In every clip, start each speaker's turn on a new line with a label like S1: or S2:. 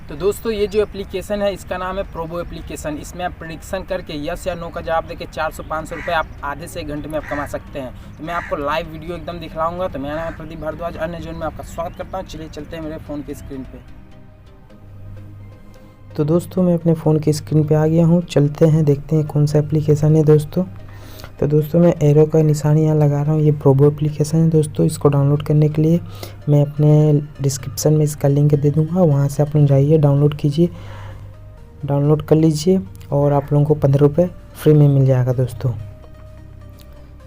S1: तो दोस्तों ये जो एप्लीकेशन है इसका नाम है प्रोबो एप्लीकेशन। इसमें आप प्रेडिक्शन करके यस या नो का जवाब देके 400-500 रुपये आप आधे से 1 घंटे में आप कमा सकते हैं। तो मैं आपको लाइव वीडियो एकदम दिखलाऊंगा। तो मेरा नाम है प्रदीप भारद्वाज, अन्य जोन में आपका स्वागत करता हूँ। चलिए चलते हैं मेरे फ़ोन की स्क्रीन पे।
S2: तो दोस्तों मैं अपने फ़ोन की स्क्रीन पे आ गया हूँ। चलते हैं, देखते हैं कौन सा एप्लीकेशन है दोस्तों। तो दोस्तों मैं एरो का निशान यहाँ लगा रहा हूँ। ये प्रोबो एप्लीकेशन है दोस्तों। इसको डाउनलोड करने के लिए मैं अपने डिस्क्रिप्शन में इसका लिंक दे दूँगा, वहाँ से आप लोग जाइए, डाउनलोड कीजिए, डाउनलोड कर लीजिए और आप लोगों को 15 रुपये फ्री में मिल जाएगा दोस्तों।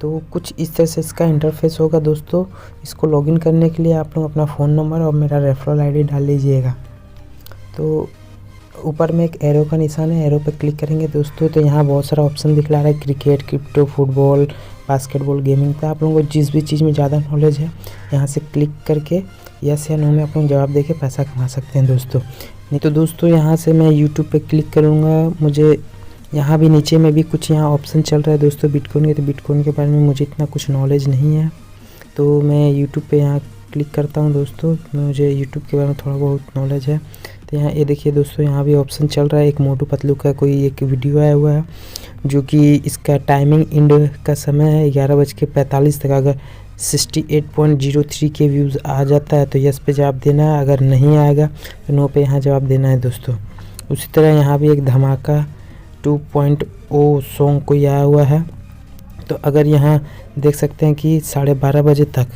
S2: तो कुछ इस तरह से इसका इंटरफेस होगा दोस्तों। इसको लॉगिन करने के लिए आप लोग अपना फ़ोन नंबर और मेरा रेफरल आईडी डाल लीजिएगा। तो ऊपर में एक एरो का निशान है, एरो पर क्लिक करेंगे दोस्तों तो यहाँ बहुत सारा ऑप्शन दिखला रहा है, cricket, crypto, football, basketball, gaming पे। आप लोगों को जिस भी चीज़ में ज़्यादा नॉलेज है यहाँ से क्लिक करके यस या नो में आप लोग जवाब देके पैसा कमा सकते हैं दोस्तों। नहीं तो दोस्तों यहाँ से मैं यूट्यूब पे क्लिक करूँगा। मुझे यहाँ भी नीचे में भी कुछ यहाँ ऑप्शन चल रहा है दोस्तों बिटकॉइन के। तो बिटकॉइन के बारे में मुझे इतना कुछ नॉलेज नहीं है, तो मैं यूट्यूब पे यहाँ क्लिक करता हूँ दोस्तों। मुझे यूट्यूब के बारे में थोड़ा बहुत नॉलेज है। तो यहाँ ये देखिए दोस्तों, यहाँ भी ऑप्शन चल रहा है। एक मोटू पतलू का कोई एक वीडियो आया हुआ है, जो कि इसका टाइमिंग इंड का समय है 11:45 तक। अगर 68.03 के व्यूज़ आ जाता है तो यस पे जवाब देना है, अगर नहीं आएगा तो नो पे यहाँ जवाब देना है दोस्तों। उसी तरह यहाँ भी एक धमाका 2.0 सॉन्ग कोई आया हुआ है। तो अगर यहाँ देख सकते हैं कि 12:30 बजे तक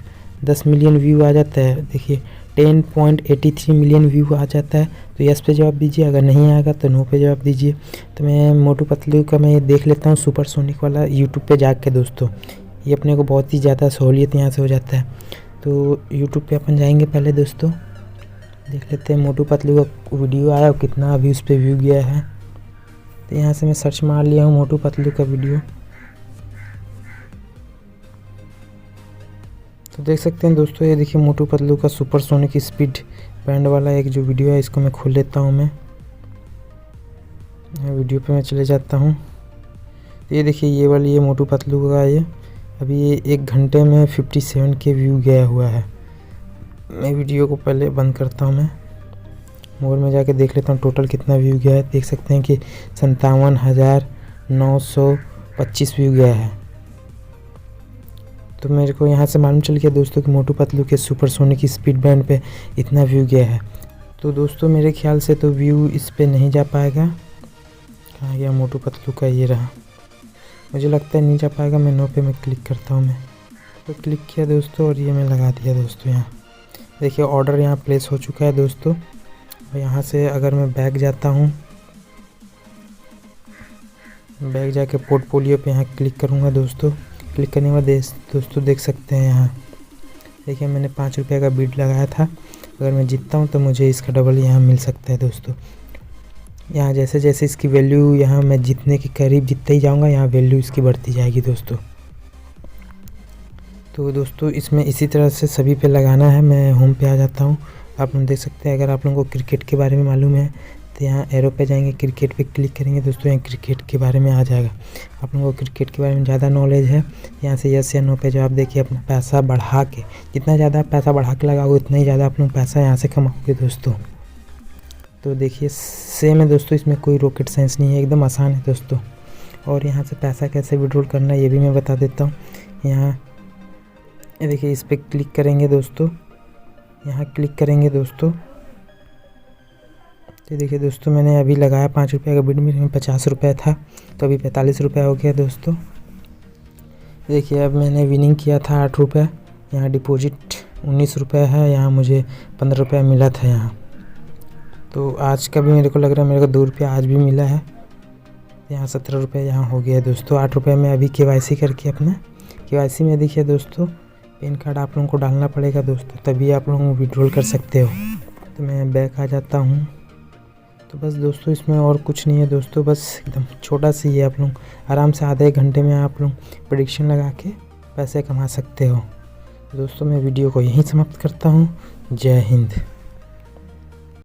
S2: 10 मिलियन व्यू आ जाता है। देखिए 10.83 मिलियन व्यू आ जाता है तो यस पे जवाब दीजिए, अगर नहीं आएगा तो नो पे जवाब दीजिए। तो मैं मोटू पतलू का मैं देख लेता हूँ सुपरसोनिक वाला यूट्यूब पे जाके दोस्तों। ये अपने को बहुत ही ज़्यादा सहूलियत यहाँ से हो जाता है। तो यूट्यूब पे अपन जाएंगे पहले दोस्तों, देख लेते हैं मोटू पतलू का वीडियो आया और कितना अभी उस पर व्यू गया है। तो यहाँ से मैं सर्च मार लिया हूँ मोटू पतलू का वीडियो। तो देख सकते हैं दोस्तों, ये देखिए मोटू पतलू का सुपरसोनिक स्पीड बैंड वाला एक जो वीडियो है, इसको मैं खोल लेता हूँ। मैं वीडियो पे मैं चले जाता हूँ। तो ये देखिए ये वाली ये मोटू पतलू का ये अभी ये 1 घंटे में 57 के व्यू गया हुआ है। मैं वीडियो को पहले बंद करता हूँ। मैं मोर में जाके देख लेता हूँ टोटल कितना व्यू गया है। देख सकते हैं कि 57,925 व्यू गया है। तो मेरे को यहाँ से मालूम चल गया दोस्तों कि मोटू पतलू के सुपरसोनिक स्पीड बैंड पे इतना व्यू गया है। तो दोस्तों मेरे ख्याल से तो व्यू इस पे नहीं जा पाएगा। कहाँ गया मोटू पतलू का, ये रहा। मुझे लगता है नहीं जा पाएगा। मैं नो पे मैं क्लिक करता हूँ। मैं तो क्लिक किया दोस्तों और ये मैं लगा दिया दोस्तों। यहाँ देखिए ऑर्डर यहाँ प्लेस हो चुका है दोस्तों। और यहाँ से अगर मैं बैक जाता हूँ, बैक जाके पोर्टफोलियो पे यहाँ क्लिक करूँगा दोस्तों। क्लिक करने के बाद दोस्तों देख सकते हैं यहाँ देखिए मैंने 5 रुपये का बिड लगाया था। अगर मैं जीतता हूँ तो मुझे इसका डबल यहाँ मिल सकता है दोस्तों। यहाँ जैसे जैसे इसकी वैल्यू यहाँ मैं जीतने के करीब जीतते ही जाऊँगा, यहाँ वैल्यू इसकी बढ़ती जाएगी दोस्तों। तो दोस्तों इसमें इसी तरह से सभी पे लगाना है। मैं होम पे आ जाता हूँ। आप लोग देख सकते हैं, अगर आप लोगों को क्रिकेट के बारे में मालूम है तो यहाँ एरो पे जाएंगे, क्रिकेट पे क्लिक करेंगे दोस्तों। यहाँ क्रिकेट के बारे में आ जाएगा। आप लोगों को क्रिकेट के बारे में ज़्यादा नॉलेज है, यहाँ से यस या नो पे जवाब देखिए अपना पैसा बढ़ा के, जितना ज़्यादा पैसा बढ़ा के लगाओगे उतना ही ज़्यादा आप लोग पैसा यहाँ से कमाओगे दोस्तों। तो देखिए सेम है दोस्तों, इसमें कोई रॉकेट साइंस नहीं है, एकदम आसान है दोस्तों। और यहाँ से पैसा कैसे विड्रॉल करना है ये भी मैं बता देता हूँ। यहाँ देखिए इस पर क्लिक करेंगे दोस्तों, यहाँ क्लिक करेंगे दोस्तों। तो देखिए दोस्तों मैंने अभी लगाया 5 रुपये का बिड, मेरे में 50 रुपये था तो अभी 45 रुपये हो गया दोस्तों। देखिए अब मैंने विनिंग किया था 8 रुपये, यहाँ डिपॉजिट 19 रुपये है, यहाँ मुझे 15 रुपये मिला था यहाँ। तो आज का भी मेरे को लग रहा है मेरे को 2 रुपये आज भी मिला है। यहाँ 17 रुपये यहाँ हो गया दोस्तों। 8 रुपये में अभी KYC करके अपना KYC में देखिए दोस्तों पैन कार्ड आप लोगों को डालना पड़ेगा दोस्तों, तभी आप लोग विड्रॉल कर सकते हो। तो मैं बैक आ जाता हूँ। तो बस दोस्तों इसमें और कुछ नहीं है दोस्तों, बस एकदम छोटा सी है। आप लोग आराम से आधे घंटे में आप लोग प्रेडिक्शन लगा के पैसे कमा सकते हो दोस्तों। मैं वीडियो को यहीं समाप्त करता हूँ। जय हिंद।